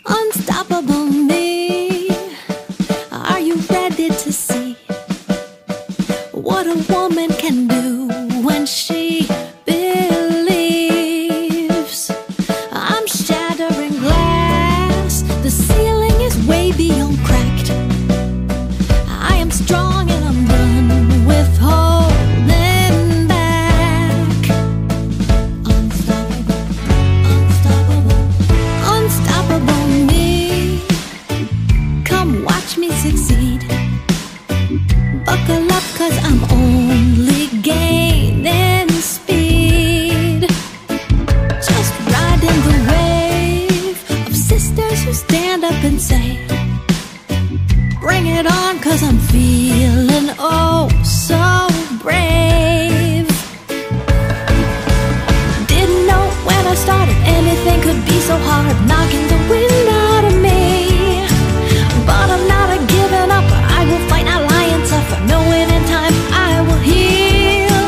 Unstoppable me. Are you ready to see what a woman can do when she believes? I'm shattering glass. The ceiling is way beyond cracked. I am strong and I'm done with holding back. Unstoppable, unstoppable, unstoppable me. Come watch me succeed. Buckle up, 'cause I'm only gaining speed. Just riding the wave of sisters who stand up and say, bring it on, 'cause I'm feeling oh so brave. Didn't know when I started anything could be so hard, knocking the wind out of me. But I'm not a giving up. I will fight, not lie and suffer, knowing in time I will heal.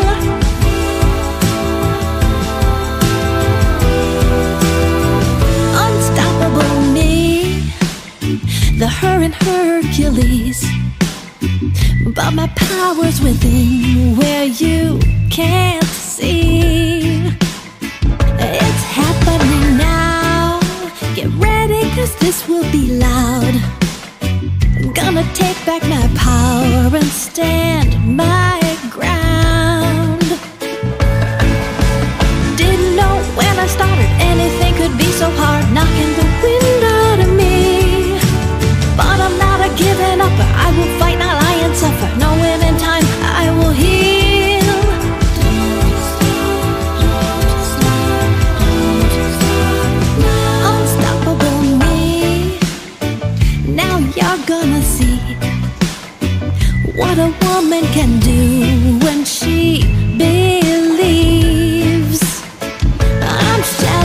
Unstoppable me. The her and Hercules, but my power's within where you can't see. It's happening now. Get ready, 'cause this will be loud. I'm gonna take back my power and stand my ground. Didn't know when I started anything could be so hard, knocking the wind out of me. But I'm not a giving up. I will fight, not lie and suffer, knowing in time I will heal. Unstoppable me. Now you're gonna see what a woman can